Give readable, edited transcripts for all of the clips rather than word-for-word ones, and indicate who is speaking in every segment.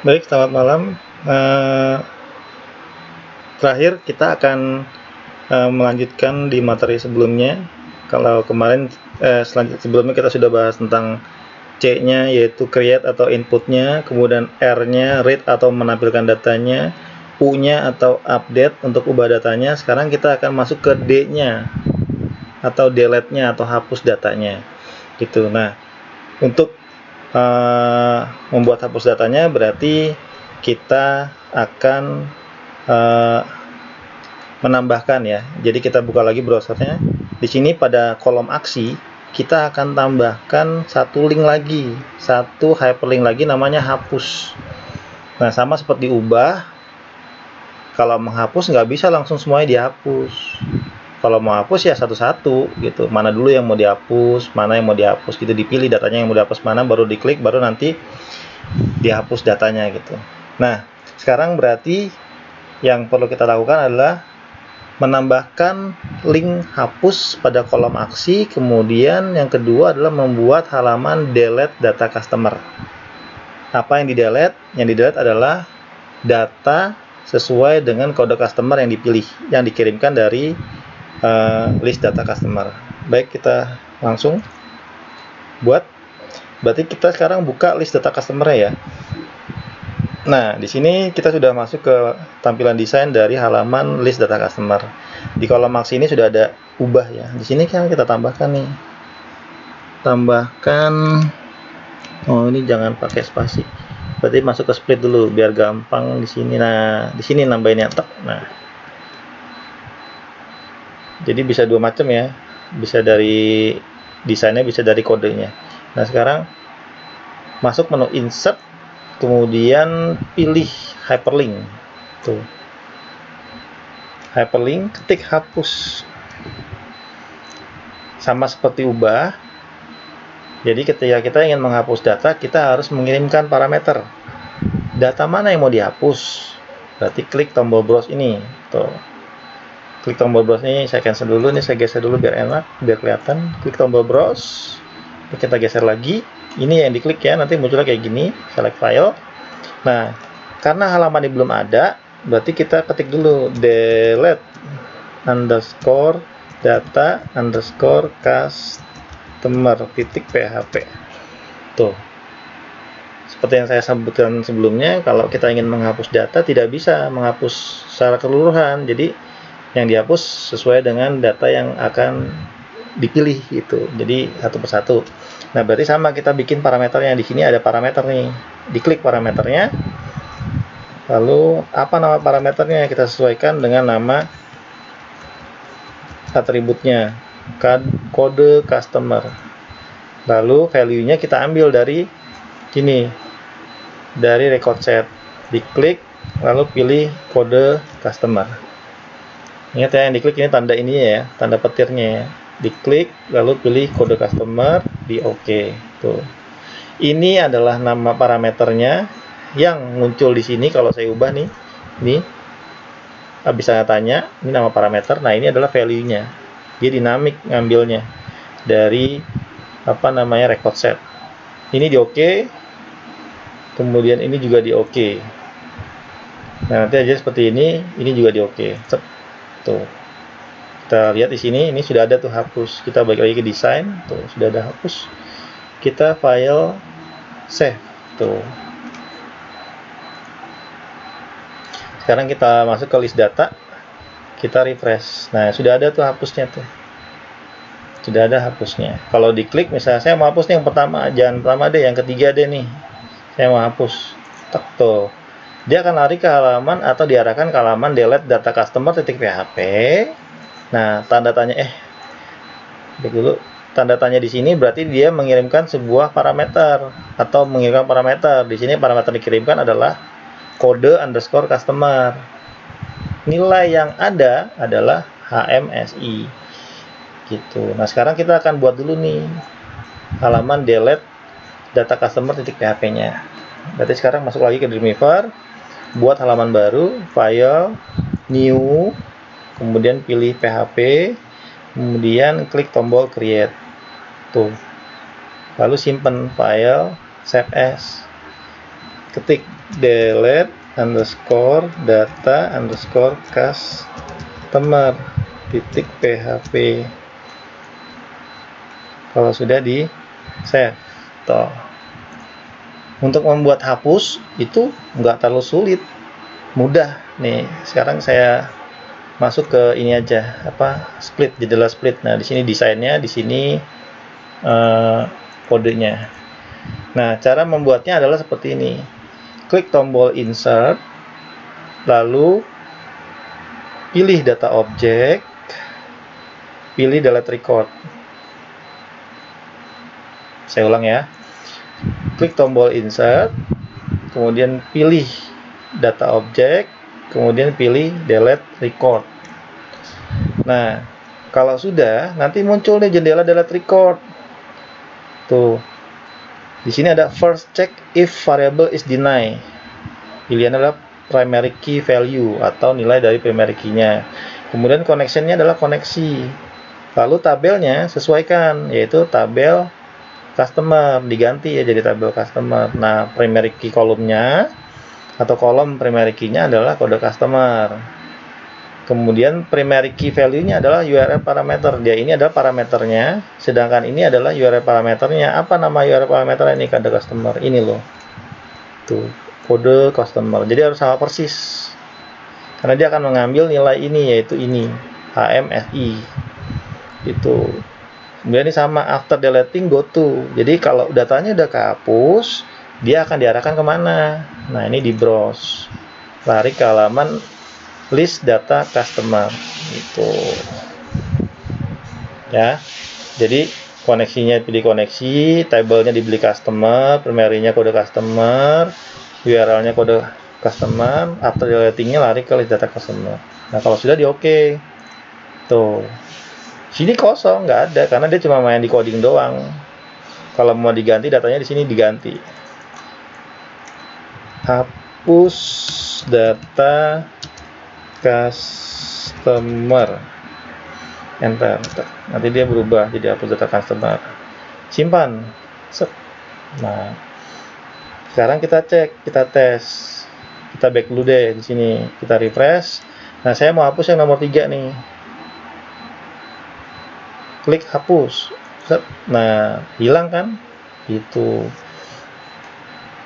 Speaker 1: Baik, selamat malam. Terakhir kita akan melanjutkan di materi sebelumnya. Kalau kemarin sebelumnya kita sudah bahas tentang C-nya, yaitu create atau inputnya, kemudian R-nya read atau menampilkan datanya, U-nya atau update untuk ubah datanya. Sekarang kita akan masuk ke D-nya atau delete-nya atau hapus datanya. Gitu. Nah, untuk membuat hapus datanya berarti kita akan menambahkan ya. Jadi kita buka lagi browsernya. Di sini pada kolom aksi kita akan tambahkan satu link lagi, satu hyperlink lagi namanya hapus. Nah, sama seperti ubah. Kalau menghapus nggak bisa langsung semuanya dihapus. Kalau mau hapus ya satu-satu gitu. Mana dulu yang mau dihapus, mana yang mau dihapus gitu, dipilih datanya yang mau dihapus mana, baru diklik, baru nanti dihapus datanya gitu. Nah, sekarang berarti yang perlu kita lakukan adalah menambahkan link hapus pada kolom aksi. Kemudian yang kedua adalah membuat halaman delete data customer. Apa yang di-delete? Yang di-delete adalah data sesuai dengan kode customer yang dipilih, yang dikirimkan dari list data customer. Baik, kita langsung buat. Berarti kita sekarang buka list data customer ya. Nah, di sini kita sudah masuk ke tampilan desain dari halaman list data customer. Di kolom aksi ini sudah ada ubah ya. Di sini kan kita tambahkan nih. Tambahkan, oh ini jangan pakai spasi. Berarti masuk ke split dulu biar gampang di sini. Nah, di sini nambahinnya tek. Nah, jadi bisa dua macam ya, bisa dari desainnya, bisa dari kodenya. Nah, sekarang masuk menu insert, kemudian pilih hyperlink tuh, hyperlink, ketik hapus, sama seperti ubah. Jadi ketika kita ingin menghapus data, kita harus mengirimkan parameter data mana yang mau dihapus. Berarti klik tombol browse ini tuh. Klik tombol browse ini, saya cancel dulu nih, saya geser dulu biar enak, biar kelihatan. Klik tombol browse, kita geser lagi. Ini yang diklik ya, nanti munculnya kayak gini, select file. Nah, karena halaman ini belum ada, berarti kita ketik dulu delete underscore data underscore customer titik php. Tuh. Seperti yang saya sebutkan sebelumnya, kalau kita ingin menghapus data, tidak bisa menghapus secara keseluruhan. Jadi yang dihapus sesuai dengan data yang akan dipilih itu. Jadi satu persatu. Nah, berarti sama kita bikin parameternya. Di sini ada parameter nih. Diklik parameternya. Lalu apa nama parameternya? Kita sesuaikan dengan nama atributnya, kode customer. Lalu value-nya kita ambil dari sini, dari record set. Diklik, lalu pilih kode customer. Ingat ya, yang diklik ini tanda ini ya, tanda petirnya ya. Diklik, lalu pilih kode customer, di OK. Tuh. Ini adalah nama parameternya yang muncul di sini kalau saya ubah nih. Ini habis saya tanya, ini nama parameter. Nah, ini adalah value-nya. Dia dinamik ngambilnya dari record set. Ini di OK. Kemudian ini juga di OK. Nah, nanti aja seperti ini juga di OK. Tuh, kita lihat di sini, ini sudah ada tuh hapus. Kita balik lagi ke desain, tuh sudah ada hapus. Kita file save, tuh. Sekarang kita masuk ke list data, kita refresh. Nah, sudah ada tuh hapusnya tuh, sudah ada hapusnya. Kalau diklik, misalnya saya mau hapus nih yang pertama, jangan pertama deh, yang ketiga deh nih, saya mau hapus. Tek tuh, dia akan lari ke halaman atau diarahkan ke halaman delete data customer .php. Nah, tanda tanya dulu, tanda tanya di sini berarti dia mengirimkan sebuah parameter atau mengirimkan parameter. Di sini parameter dikirimkan adalah kode underscore customer. Nilai yang ada adalah HMSI. Gitu. Nah, sekarang kita akan buat dulu nih halaman delete data customer .php-nya. Berarti sekarang masuk lagi ke Dreamweaver, buat halaman baru, file, new, kemudian pilih PHP, kemudian klik tombol create. Tuh. Lalu simpan file, save as. Ketik delete underscore data underscore customer titik php. Kalau sudah di save, toh. Untuk membuat hapus itu nggak terlalu sulit, mudah. Nih, sekarang saya masuk ke ini aja, split, jendela split. Nah, di sini desainnya, di sini kodenya. Nah, cara membuatnya adalah seperti ini. Klik tombol insert, lalu pilih data object, pilih delete record. Saya ulang ya. Klik tombol insert, kemudian pilih data object, kemudian pilih delete record. Nah, kalau sudah, nanti muncul nih jendela delete record. Tuh. Di sini ada first check if variable is denied. Pilihan adalah primary key value atau nilai dari primary key-nya. Kemudian connection-nya adalah koneksi. Lalu tabelnya sesuaikan, yaitu tabel customer, diganti ya jadi tabel customer. Nah, primary key kolomnya atau kolom primary key-nya adalah kode customer. Kemudian primary key value-nya adalah URL parameter. Dia ini adalah parameternya, sedangkan ini adalah URL parameternya. Apa nama URL parameter ini? Kode customer. Ini loh. Tuh, kode customer. Jadi harus sama persis. Karena dia akan mengambil nilai ini, yaitu ini, HMSI. Itu. Kemudian ini sama, after deleting go to. Jadi kalau datanya udah kehapus, dia akan diarahkan kemana? Nah, ini di browse. Lari ke halaman list data customer. Itu. Ya. Jadi koneksinya pilih koneksi, tabelnya dibeli customer, primary-nya kode customer, URL-nya kode customer, after deleting-nya lari ke list data customer. Nah, kalau sudah di oke. Tuh. Sini kosong, nggak ada, karena dia cuma main di coding doang. Kalau mau diganti, datanya di sini diganti. Hapus data customer. Enter. Nanti dia berubah jadi hapus data customer. Simpan. Set. Nah, sekarang kita cek, kita tes. Kita back dulu deh di sini. Kita refresh. Nah, saya mau hapus yang nomor 3 nih. Klik hapus. Set. Nah, hilang kan? Itu.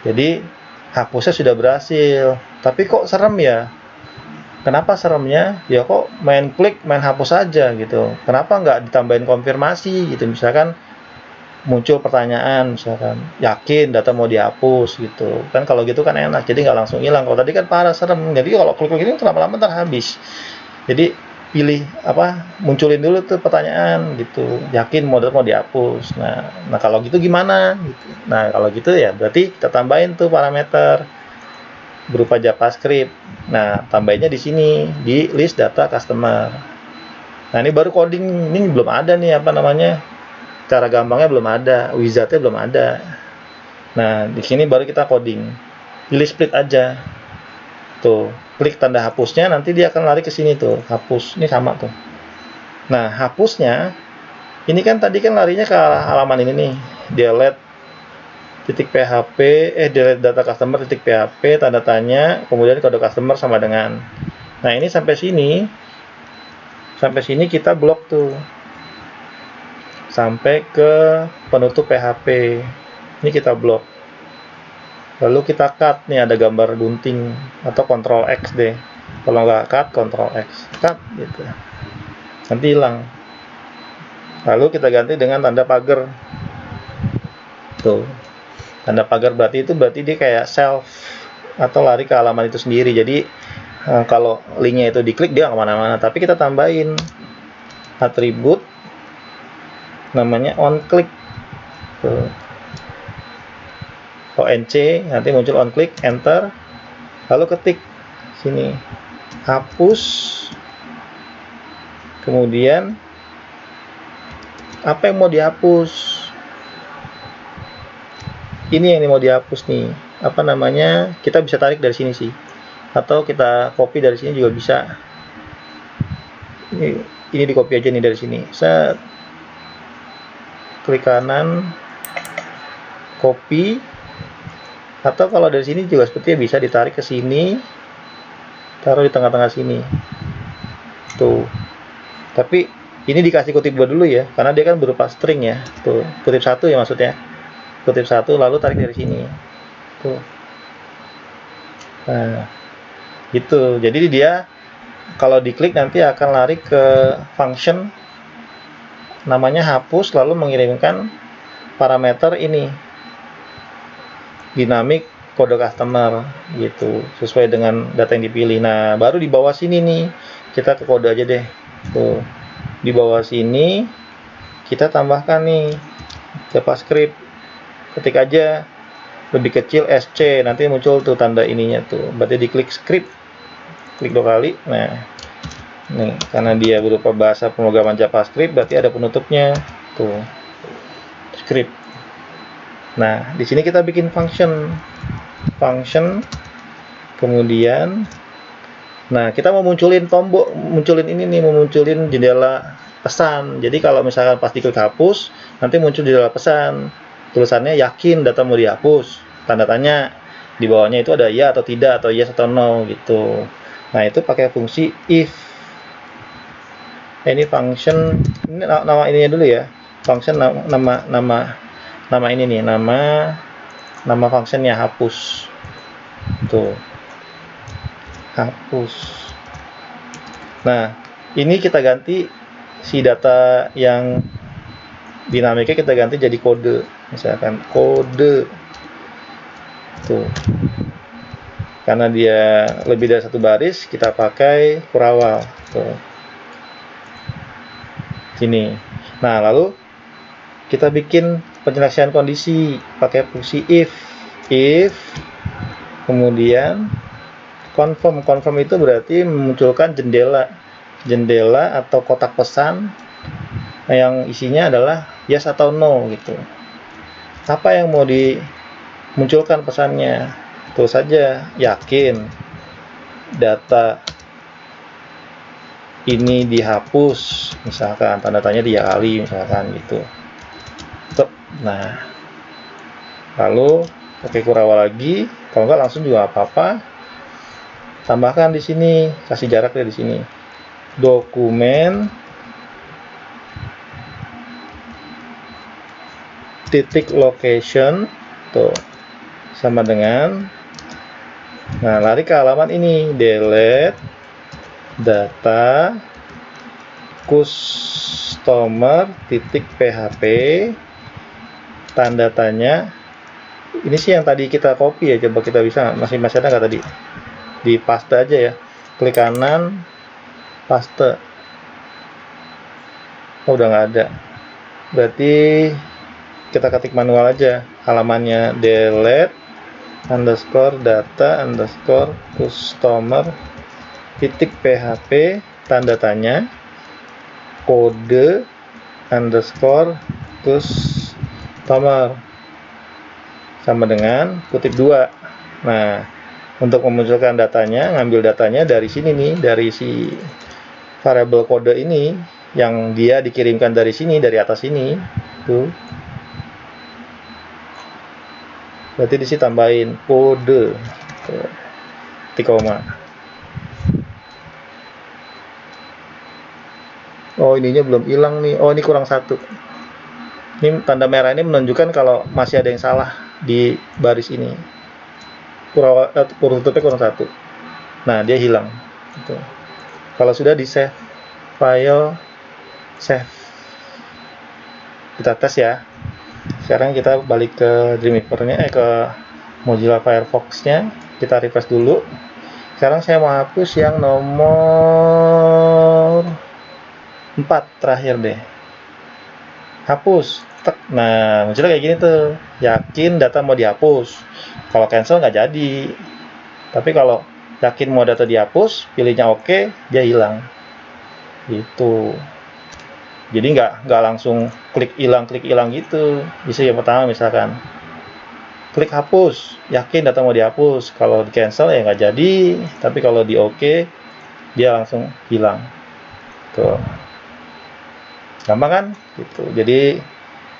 Speaker 1: Jadi hapusnya sudah berhasil. Tapi kok serem ya? Kenapa seremnya? Ya kok main klik, main hapus aja gitu. Kenapa nggak ditambahin konfirmasi gitu? Misalkan muncul pertanyaan, misalkan yakin data mau dihapus gitu. Kan kalau gitu kan enak. Jadi nggak langsung hilang. Kalau tadi kan parah serem. Jadi kalau klik-klik ini lama-lama ntar habis. Jadi pilih munculin dulu tuh pertanyaan gitu, yakin model mau dihapus. Nah kalau gitu gimana gitu. Nah kalau gitu ya berarti kita tambahin tuh parameter berupa JavaScript. Nah tambahinnya di sini di list data customer. Nah ini baru coding, ini belum ada nih cara gampangnya belum ada, wizardnya belum ada. Nah di sini baru kita coding, pilih split aja tuh. Klik tanda hapusnya, nanti dia akan lari ke sini tuh, hapus. Ini sama tuh. Nah, hapusnya ini kan tadi kan larinya ke halaman ini nih, delete delete data customer .php tanda tanya, kemudian kode customer sama dengan. Nah, ini sampai sini kita blok tuh. Sampai ke penutup PHP. Ini kita blok. Lalu kita cut, nih ada gambar gunting atau Ctrl X deh. Kalau nggak cut, Ctrl X. Cut gitu. Nanti hilang. Lalu kita ganti dengan tanda pagar. Tuh. Tanda pagar berarti dia kayak self atau lari ke halaman itu sendiri. Jadi kalau linknya itu diklik dia nggak kemana-mana. Tapi kita tambahin atribut namanya onClick. Tuh. ONC, nanti muncul onClick, enter, lalu ketik sini hapus, kemudian apa yang mau dihapus, ini yang mau dihapus nih, kita bisa tarik dari sini sih, atau kita copy dari sini juga bisa. Ini di copy aja nih dari sini. Set, klik kanan, copy, Atau kalau dari sini juga sepertinya bisa ditarik ke sini, taruh di tengah-tengah sini. Tuh. Tapi ini dikasih kutip 2 dulu ya, karena dia kan berupa string ya. Tuh, kutip 1 ya maksudnya. Kutip 1 lalu tarik dari sini. Tuh. Nah, gitu. Jadi dia kalau diklik nanti akan lari ke function namanya hapus lalu mengirimkan parameter ini dynamic kode customer gitu sesuai dengan data yang dipilih. Nah, baru di bawah sini nih kita ke kode aja deh. Tuh. Di bawah sini kita tambahkan nih JavaScript. Ketik aja lebih kecil SC, nanti muncul tuh tanda ininya tuh. Berarti diklik script. Klik 2 kali. Nah, nih karena dia berupa bahasa pemrograman JavaScript berarti ada penutupnya. Tuh. Script. Nah, di sini kita bikin function kemudian nah kita mau munculin tombol, munculin ini nih, mau munculin jendela pesan. Jadi kalau misalkan pas diklik hapus nanti muncul jendela pesan, tulisannya yakin data mau dihapus, tanda tanya, di bawahnya itu ada ya atau tidak atau yes atau no gitu. Nah, itu pakai fungsi if. Ini function, ini nama ininya dulu ya, function nama ini nih, nama functionnya hapus. Tuh, hapus. Nah, ini kita ganti si data yang dinamiknya kita ganti jadi kode, misalkan kode. Tuh, karena dia lebih dari 1 baris kita pakai kurawal. Tuh, sini. Nah, lalu kita bikin penyelesaian kondisi pakai fungsi if kemudian confirm itu berarti memunculkan jendela atau kotak pesan yang isinya adalah yes atau no gitu. Apa yang mau dimunculkan pesannya? Tulis saja yakin data ini dihapus, misalkan tanda tanya 3 kali misalkan gitu. Nah, lalu pakai kurawal lagi, kalau enggak langsung juga apa-apa. Tambahkan di sini, kasih jarak di sini. Dokumen titik location tuh sama dengan, nah lari ke halaman ini, delete data customer titik php tanda tanya. Ini sih yang tadi kita copy ya, coba kita bisa masih ada nggak tadi, di paste aja ya, klik kanan paste. Oh, udah nggak ada, berarti kita ketik manual aja halamannya, delete underscore data underscore customer titik php tanda tanya kode underscore customer sama dengan kutip 2. Nah, untuk memunculkan datanya, ngambil datanya dari sini nih, dari si variabel kode ini yang dia dikirimkan dari sini, dari atas ini tuh. Berarti di sini tambahin kode titik koma. Oh, ininya belum hilang nih. Oh, ini kurang 1. Ini tanda merah ini menunjukkan kalau masih ada yang salah di baris ini. Huruf tutupnya kurang 1. Nah, dia hilang. Gitu. Kalau sudah di save file, save. Kita tes ya. Sekarang kita balik ke Dreamweaver-nya, ke Mozilla Firefox-nya. Kita refresh dulu. Sekarang saya mau hapus yang nomor 4 terakhir deh. Hapus. Nah, munculnya kayak gini tuh. Yakin data mau dihapus. Kalau cancel nggak jadi. Tapi kalau yakin mau data dihapus, pilihnya oke, dia hilang. Gitu. Jadi nggak langsung klik hilang gitu. Bisa yang pertama misalkan klik hapus, yakin data mau dihapus. Kalau di cancel ya nggak jadi. Tapi kalau di oke, dia langsung hilang. Tuh. Gampang kan? Gitu. Jadi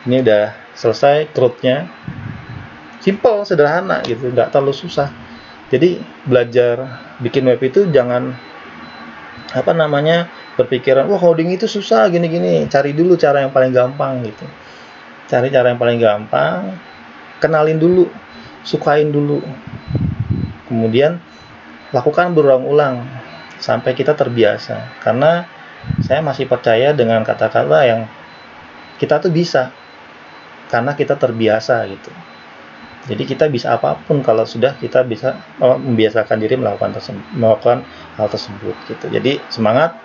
Speaker 1: ini udah selesai CRUD-nya. simple, sederhana gitu, nggak terlalu susah. Jadi belajar bikin web itu jangan berpikiran wah coding itu susah gini-gini. Cari dulu cara yang paling gampang gitu. Cari cara yang paling gampang, kenalin dulu, sukain dulu. Kemudian lakukan berulang-ulang sampai kita terbiasa. Karena saya masih percaya dengan kata-kata yang kita tuh bisa karena kita terbiasa gitu. Jadi kita bisa apapun kalau sudah kita bisa membiasakan diri melakukan hal tersebut gitu. Jadi semangat.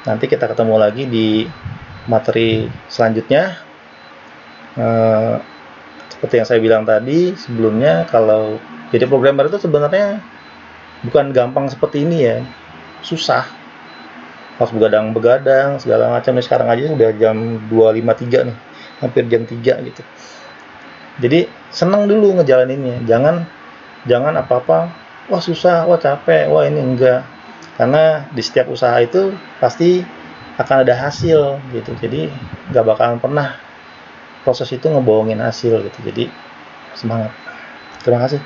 Speaker 1: Nanti kita ketemu lagi di materi selanjutnya. Seperti yang saya bilang tadi sebelumnya, kalau jadi programmer itu sebenarnya bukan gampang seperti ini ya, susah, harus begadang segala macam. Nih sekarang aja udah jam 2.53 nih, hampir jam 3 gitu. Jadi senang dulu ngejalaninnya, jangan apa-apa wah susah, wah capek, wah ini enggak. Karena di setiap usaha itu pasti akan ada hasil gitu. Jadi nggak bakalan pernah proses itu ngebohongin hasil gitu. Jadi semangat. Terima kasih.